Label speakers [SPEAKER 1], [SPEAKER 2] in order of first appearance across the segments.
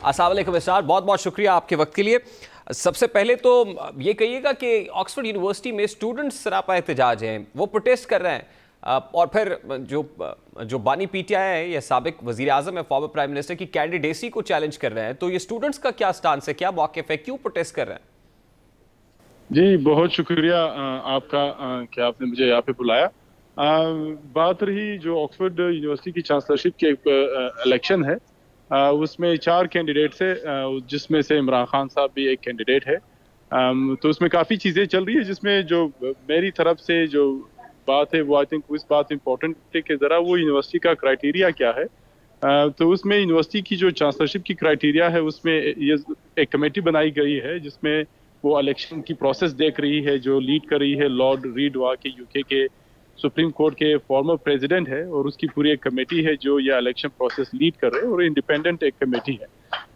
[SPEAKER 1] अस्सलाम वालेकुम इस्रार, बहुत बहुत शुक्रिया आपके वक्त के लिए। सबसे पहले तो ये कहिएगा कि ऑक्सफोर्ड यूनिवर्सिटी में स्टूडेंट्स सरापा एहतजाज हैं, वो प्रोटेस्ट कर रहे हैं, और फिर जो बानी पीटीआई है या साबिक वज़ीर आज़म है, फॉर्मर प्राइम मिनिस्टर की कैंडिडेसी को चैलेंज कर रहे हैं, तो ये स्टूडेंट्स का क्या स्टांस है, क्या मौक़िफ़ है, क्यों प्रोटेस्ट कर रहे हैं?
[SPEAKER 2] जी बहुत शुक्रिया आपका कि आपने मुझे यहाँ पे बुलाया। बात रही जो ऑक्सफोर्ड यूनिवर्सिटी की चांसलरशिप के इलेक्शन है, उसमें 4 कैंडिडेट्स है, जिसमें से इमरान खान साहब भी एक कैंडिडेट है। तो उसमें काफ़ी चीज़ें चल रही है, जिसमें जो मेरी तरफ से जो बात है वो आई थिंक उस बात इम्पोर्टेंट है कि ज़रा वो यूनिवर्सिटी का क्राइटेरिया क्या है। तो उसमें यूनिवर्सिटी की जो चांसलरशिप की क्राइटेरिया है, उसमें ये एक कमेटी बनाई गई है जिसमें वो इलेक्शन की प्रोसेस देख रही है, जो लीड कर रही है लॉर्ड रीड वहाँ के यूके के सुप्रीम कोर्ट के फॉर्मर प्रेसिडेंट है, और उसकी पूरी एक कमेटी है जो ये इलेक्शन प्रोसेस लीड कर रहे हैं, और इंडिपेंडेंट एक कमेटी है।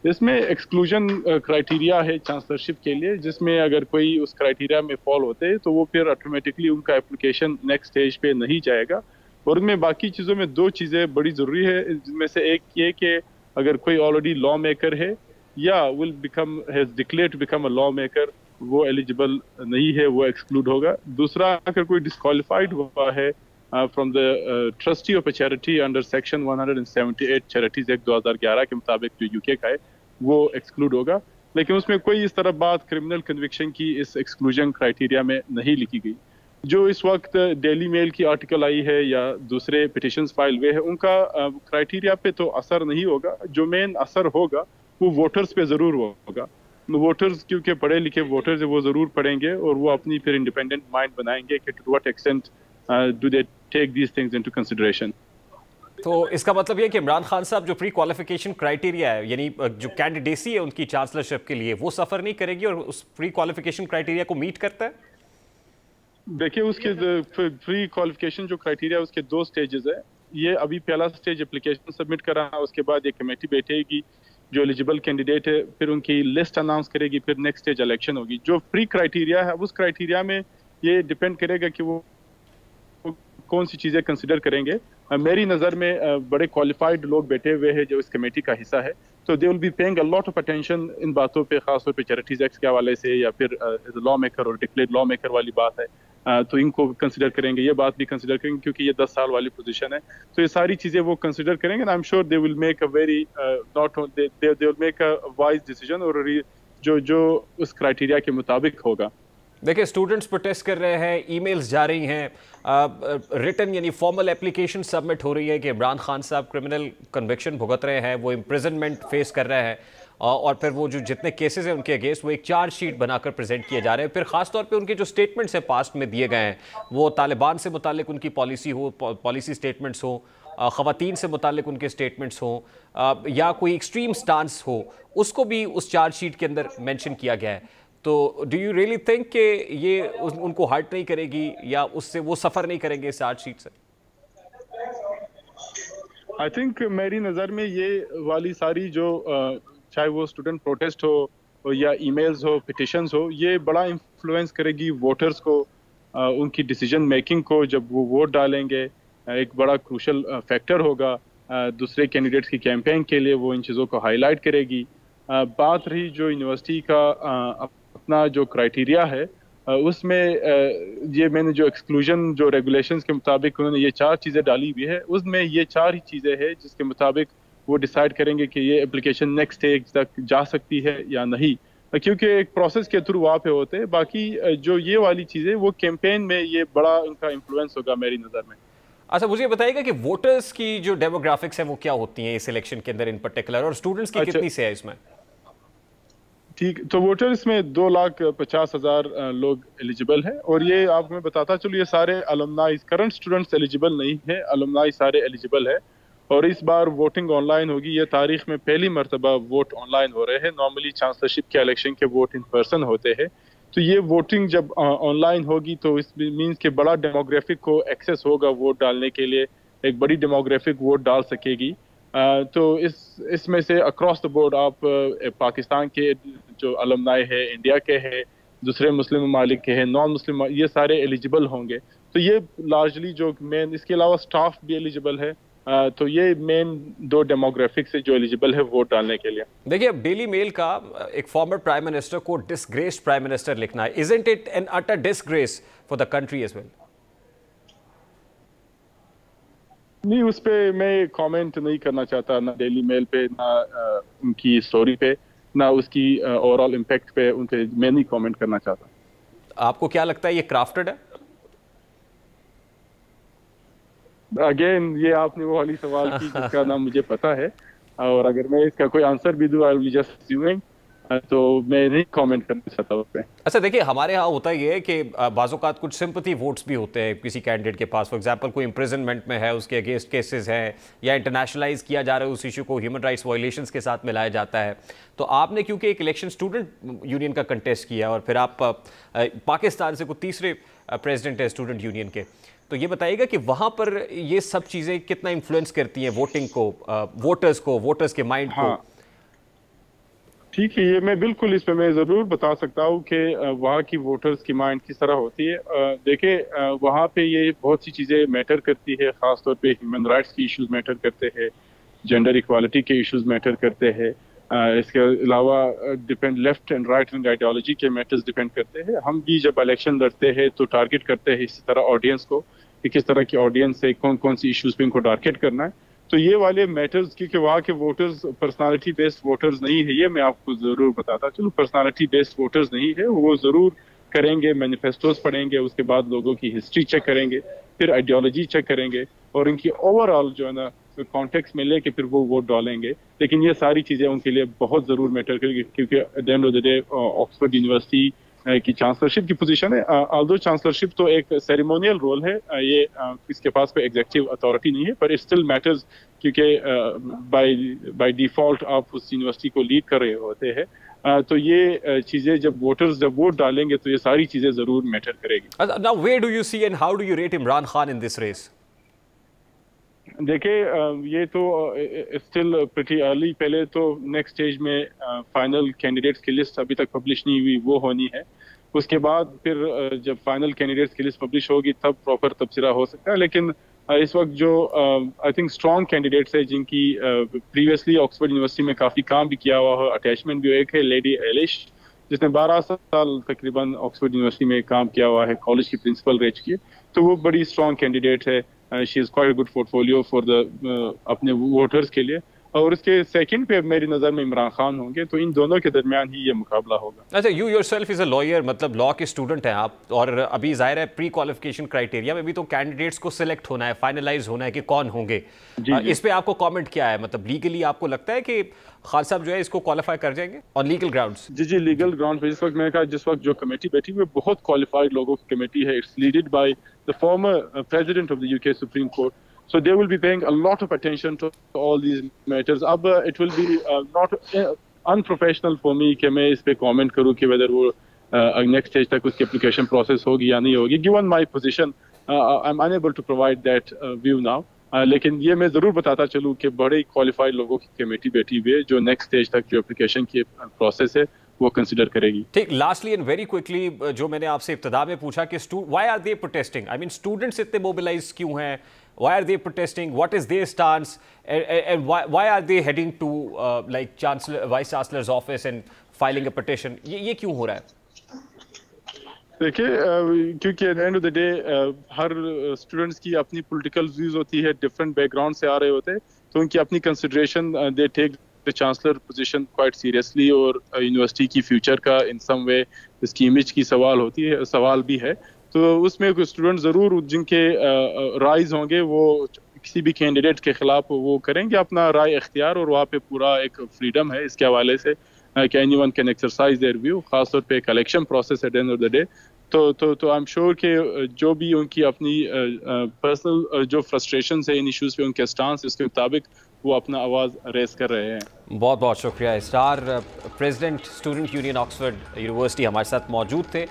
[SPEAKER 2] इसमें एक्सक्लूजन क्राइटेरिया है चांसलरशिप के लिए, जिसमें अगर कोई उस क्राइटेरिया में फॉल होते हैं तो वो फिर ऑटोमेटिकली उनका एप्लीकेशन नेक्स्ट स्टेज पे नहीं जाएगा। और उनमें बाकी चीज़ों में 2 चीज़ें बड़ी ज़रूरी है, जिनमें से एक ये कि अगर कोई ऑलरेडी लॉ मेकर है या will become has declare to become a lawmaker, वो एलिजिबल नहीं है, वो एक्सक्लूड होगा। दूसरा, अगर कोई डिस्क्वालिफाइड हुआ है from the trustee of a charity under section 178 charities act 2011 के मुताबिक जो यूके का है, वो एक्सक्लूड होगा। लेकिन उसमें कोई इस तरह बात क्रिमिनल कन्विक्शन की इस एक्सक्लूजन क्राइटेरिया में नहीं लिखी गई। जो इस वक्त डेली मेल की आर्टिकल आई है या दूसरे पिटिशंस फाइल हुए हैं, उनका क्राइटेरिया पे तो असर नहीं होगा। जो मेन असर होगा वो वोटर्स पे ज़रूर होगा। वोटर्स क्योंकि पढ़े लिखे वोटर्स है, वो ज़रूर पढ़ेंगे और वो अपनी फिर इंडिपेंडेंट माइंड बनाएंगे कि to what extent do they take these things into consideration.
[SPEAKER 1] तो इसका मतलब ये है कि इमरान खान साहब जो प्री क्वालिफिकेशन क्राइटेरिया है, यानी जो कैंडिडेसी है उनकी चांसलरशिप के लिए, वो सफ़र नहीं करेगी और उस प्री क्वालिफिकेशन क्राइटेरिया को मीट करता है?
[SPEAKER 2] देखिए, उसके प्री क्वालिफिकेशन जो क्राइटेरिया उसके 2 स्टेजेस है। ये अभी पहला स्टेज एप्लीकेशन सबमिट करा, उसके बाद एक कमेटी बैठेगी जो एलिजिबल कैंडिडेट है, फिर उनकी लिस्ट अनाउंस करेगी, फिर नेक्स्ट स्टेज इलेक्शन होगी। जो प्री क्राइटेरिया है, उस क्राइटेरिया में ये डिपेंड करेगा कि वो कौन सी चीज़ें कंसिडर करेंगे। मेरी नज़र में बड़े क्वालिफाइड लोग बैठे हुए हैं जो इस कमेटी का हिस्सा है, तो they will be paying a lot of attention in बातों पे, खासतौर पे चैरिटीज एक्ट के हवाले से, या फिर लॉ मेकर और डिक्लेयर्ड लॉ मेकर वाली बात है, तो इनको कंसिडर करेंगे, ये बात भी कंसिडर करेंगे, क्योंकि ये 10 साल वाली पोजीशन है। तो ये सारी चीज़ें वो कंसिडर करेंगे, I am sure they will make a very not they will make a wise decision, और जो उस क्राइटेरिया के मुताबिक होगा।
[SPEAKER 1] देखिए, स्टूडेंट्स प्रोटेस्ट कर रहे हैं, ईमेल्स जा रही हैं, रिटन यानी फॉर्मल एप्लीकेशन सबमिट हो रही है कि इमरान खान साहब क्रिमिनल कन्विक्शन भुगत रहे हैं, वो इम्प्रिजनमेंट फेस कर रहे हैं, और फिर वो जो जितने केसेस हैं उनके अगेंस्ट वो एक चार्ज शीट बनाकर प्रेजेंट किए जा रहे हैं। फिर खासतौर पे उनके जो स्टेटमेंट्स हैं पास्ट में दिए गए हैं, वो तालिबान से मुतालिक उनकी पॉलिसी स्टेटमेंट्स हो, ख़वातीन से मुतालिक उनके स्टेटमेंट्स हो, या कोई एक्सट्रीम स्टांस हो, उसको भी उस चार्ज शीट के अंदर मेंशन किया गया है। तो डू यू रियली थिंक कि ये उनको हर्ट नहीं करेगी या उससे वो सफ़र नहीं करेंगे इस चार्ज शीट से?
[SPEAKER 2] आई थिंक मेरी नज़र में ये वाली सारी जो चाहे वो स्टूडेंट प्रोटेस्ट हो या ईमेल्स हो, पिटिशंस हो, ये बड़ा इन्फ्लुएंस करेगी वोटर्स को, उनकी डिसीजन मेकिंग को। जब वो वोट डालेंगे, एक बड़ा क्रूशल फैक्टर होगा दूसरे कैंडिडेट्स की कैंपेन के लिए, वो इन चीज़ों को हाईलाइट करेगी। बात रही जो यूनिवर्सिटी का अपना जो क्राइटेरिया है, उसमें ये मैंने जो एक्सक्लूजन जो रेगुलेशंस के मुताबिक उन्होंने ये 4 चीज़ें डाली हुई है, उसमें ये 4 ही चीज़ें हैं जिसके मुताबिक वो डिसाइड करेंगे कि ये एप्लीकेशन नेक्स्ट स्टेज तक जा सकती है या नहीं, क्योंकि एक प्रोसेस के थ्रू वहाँ पे होते हैं। बाकी जो ये वाली चीज़ें, वो कैंपेन में ये बड़ा इनका इन्फ्लुएंस होगा मेरी नज़र में।
[SPEAKER 1] अच्छा, मुझे बताइएगा कि वोटर्स की जो डेमोग्राफिक्स है वो क्या होती हैं इस इलेक्शन के अंदर इन पर्टिकुलर, और स्टूडेंट्स की कितनी से है इसमें?
[SPEAKER 2] ठीक, तो वोटर्स में 2,50,000 लोग एलिजिबल हैं, और ये आपको मैं बताता चलूँ, ये सारे अलुमनाई, करंट स्टूडेंट्स एलिजिबल नहीं है, अलुमनाई सारे एलिजिबल है। और इस बार वोटिंग ऑनलाइन होगी, ये तारीख में पहली मरतबा वोट ऑनलाइन हो रहे हैं। नॉर्मली चांसलरशिप के इलेक्शन के वोट इन पर्सन होते हैं, तो ये वोटिंग जब ऑनलाइन होगी तो इस मीन्स के बड़ा डेमोग्राफिक को एक्सेस होगा वोट डालने के लिए, एक बड़ी डेमोग्राफिक वोट डाल सकेगी। तो इसमें से अक्रॉस द बोर्ड आप पाकिस्तान के जो अलुमनाई है, इंडिया के हैं, दूसरे मुस्लिम ममालिक के हैं, नॉन मुस्लिम, ये सारे एलिजिबल होंगे। तो ये लार्जली जो मेन, इसके अलावा स्टाफ भी एलिजिबल है, تو یہ مین 2 ڈیموگرافکس ہے جو ایلیجیبل ہے ووٹ ڈالنے کے لیے.
[SPEAKER 1] دیکھیے اب ڈیلی میل کا ایک فارمر پرائم منسٹر کو ڈسگریسڈ پرائم منسٹر لکھنا ہے. Isn't it an utter disgrace for the country as well?
[SPEAKER 2] نہیں, اس پہ میں کامنٹ نہیں کرنا چاہتا, نہ ڈیلی میل پہ, نہ ان کی اسٹوری پہ, نہ اس کی اوور آل امپیکٹ پہ ان پہ میں نہیں کامنٹ کرنا چاہتا.
[SPEAKER 1] آپ کو کیا لگتا ہے یہ کرافٹڈ ہے؟
[SPEAKER 2] اگین یہ آپ نے وہ والی سوال کی جس کا نام مجھے پتا ہے, اور اگر میں اس کا کوئی آنسر بھی دوں آئی ول جسٹ اسیومنگ, تو میں نہیں کامنٹ کرنا چاہتا اس پہ.
[SPEAKER 1] اچھا دیکھیے ہمارے ہاں ہوتا یہ ہے کہ بعض اوقات کچھ سمپتھی ووٹس بھی ہوتے ہیں کسی کینڈیڈیٹ کے پاس. فار ایگزامپل کوئی امپریزنمنٹ میں ہے, اس کے اگینسٹ کیسز ہیں, یا انٹرنیشنلائز کیا جا رہا ہے اس ایشو کو, ہیومن رائٹس وائلیشنز کے ساتھ ملایا جاتا ہے. تو آپ نے کیونکہ ایک الیکشن اسٹوڈنٹ یونین کا کنٹیسٹ کیا, اور پھر آپ پاکستان سے کوئی تیسرے پریزیڈنٹ ہے اسٹوڈنٹ یونین کے, تو یہ بتائیے گا کہ وہاں پر یہ سب چیزیں کتنا انفلوئنس کرتی ہیں ووٹنگ کو, ووٹرز کے مائنڈ کو؟
[SPEAKER 2] ٹھیک ہے, یہ میں بالکل اس پہ میں ضرور بتا سکتا ہوں کہ وہاں کی ووٹرز کی مائنڈ کس طرح ہوتی ہے. دیکھیں وہاں پہ یہ بہت سی چیزیں میٹر کرتی ہے, خاص طور پہ ہیومن رائٹس کی ایشوز میٹر کرتے ہیں, جینڈر ایکوالٹی کے ایشوز میٹر کرتے ہیں, اس کے علاوہ left and right wing ideology کے میٹرز ڈیپینڈ کرتے ہیں. ہم بھی جب الیکشن لڑتے ہیں تو ٹارگٹ کرتے ہیں اسی طرح آڈینس کو, کہ کس طرح کی آڈینس ہے, کون کون سی ایشوز پہ ان کو ٹارگٹ کرنا ہے. تو یہ والے میٹرز, کیونکہ وہاں کے ووٹرز پرسنالٹی بیسڈ ووٹرز نہیں ہے, یہ میں آپ کو ضرور بتاتا چلو, پرسنالٹی بیسڈ ووٹرز نہیں ہے. وہ ضرور کریں گے, مینیفیسٹوز پڑھیں گے, اس کے بعد لوگوں کی ہسٹری چیک کریں گے, پھر آئیڈیالوجی چیک کریں گے, اور ان کی اوور آل جو ہے نا کانٹیکس میں لے کے پھر وہ ووٹ ڈالیں گے. لیکن یہ ساری چیزیں ان کے لیے بہت ضرور میٹر کریں گی, کیونکہ at the end of the day Oxford university کی چانسلرشپ کی پوزیشن ہے. آلدو چانسلرشپ تو ایک سیریمونیل رول ہے, یہ اس کے پاس کوئی ایگزیکٹو اتھارٹی نہیں ہے, پر اٹ اسٹل میٹرز, کیونکہ بائی ڈیفالٹ آپ اس یونیورسٹی کو لیڈ کر رہے ہوتے ہیں. تو یہ چیزیں جب ووٹ ڈالیں گے تو یہ ساری چیزیں ضرور میٹر کرے گی.
[SPEAKER 1] Now where do you see and how do you rate Imran Khan in this race?
[SPEAKER 2] دیکھیں یہ تو اسٹل پریٹی ارلی, پہلے تو نیکسٹ اسٹیج میں فائنل کینڈیڈیٹس کی لسٹ ابھی تک پبلش نہیں ہوئی, وہ ہونی ہے. اس کے بعد پھر جب فائنل کینڈیڈیٹس کی لسٹ پبلش ہوگی تب پراپر تبصرہ ہو سکتا ہے. لیکن اس وقت جو آئی تھنک اسٹرانگ کینڈیڈیٹس ہیں جن کی پریویسلی آکسفورڈ یونیورسٹی میں کافی کام بھی کیا ہوا ہے, اٹیچمنٹ بھی, ایک ہے لیڈی ایلش جس نے 12 سال تقریباً آکسفورڈ یونیورسٹی میں کام کیا ہوا ہے, کالج کی پرنسپل رہ چکی ہے, تو وہ بڑی اسٹرانگ کینڈیڈیٹ ہے. She is quite good portfolio for اپنے ووٹرز کے لیے. اور اس کے سیکنڈ پہ میری نظر میں عمران خان ہوں گے, تو ان دونوں کے درمیان ہی یہ مقابلہ ہوگا.
[SPEAKER 1] اچھا, you yourself is a lawyer, مطلب لاء کے اسٹوڈنٹ ہیں آپ, اور ابھی ظاہر ہے پری کوالیفیکیشن کرائٹیریا میں بھی تو کینڈیڈیٹس کو سلیکٹ ہونا ہے, فائنلائز ہونا ہے کہ کون ہوں گے. اس پہ آپ کو کامنٹ کیا ہے, مطلب لیگلی آپ کو لگتا ہے کہ خان صاحب جو ہے اس کو کوالیفائی کر جائیں گے آن لیگل گراؤنڈس؟
[SPEAKER 2] جی لیگل گراؤنڈ پہ. جس وقت جو کمیٹی بیٹھی ہوئی ہے بہت کوالیفائڈ لوگوں کی کمیٹی ہے. It's leaded by the former president of the UK Supreme Court. So they will be paying a lot of attention to all these matters. Ab it will be not unprofessional for me کہ میں اس پہ comment کروں کہ whether وہ next stage تک اس کی application process ہوگی یا نہیں ہوگی. Given my position, I'm unable to provide that view now. لیکن یہ میں ضرور بتاتا چلوں کہ بڑے کوالیفائڈ لوگوں کی کمیٹی بیٹھی ہوئی ہے جو نیکسٹ اسٹیج تک جو اپلیکیشن کی پروسیس ہے وہ کنسیڈر کرے گی.
[SPEAKER 1] ٹھیک, لاسٹلی اینڈ ویری کوئکلی, جو میں نے آپ سے ابتدا میں پوچھا کہ why are they protesting, I mean students اتنے موبلائز کیوں ہیں, why are they protesting, what is their stance, and why are they heading to like vice chancellors office and filing a petition, یہ کیوں ہو رہا ہے؟
[SPEAKER 2] دیکھیے کیونکہ at end of the day ہر اسٹوڈنٹس کی اپنی پولیٹیکل ویوز ہوتی ہے, ڈفرینٹ بیک گراؤنڈ سے آ رہے ہوتے ہیں, تو ان کی اپنی consideration they take the chancellor position quite seriously, اور یونیورسٹی کی فیوچر کا ان سم وے اس کی امیج کی سوال بھی ہے. تو اس میں اسٹوڈنٹ ضرور جن کے رائز ہوں گے وہ کسی بھی کینڈیڈیٹ کے خلاف وہ کریں گے اپنا رائے اختیار, اور وہاں پہ پورا ایک فریڈم ہے اس کے حوالے سے کہ anyone can exercise their view, خاص طور پہ ایک election process at the end of the day. تو آئی ایم شیور کہ جو بھی ان کی اپنی پرسنل جو فرسٹریشنز ہیں ان ایشوز پہ, ان کے اسٹانس اس کے مطابق وہ اپنا آواز ریز کر رہے ہیں.
[SPEAKER 1] بہت بہت شکریہ. Star president student union Oxford university ہمارے ساتھ موجود تھے.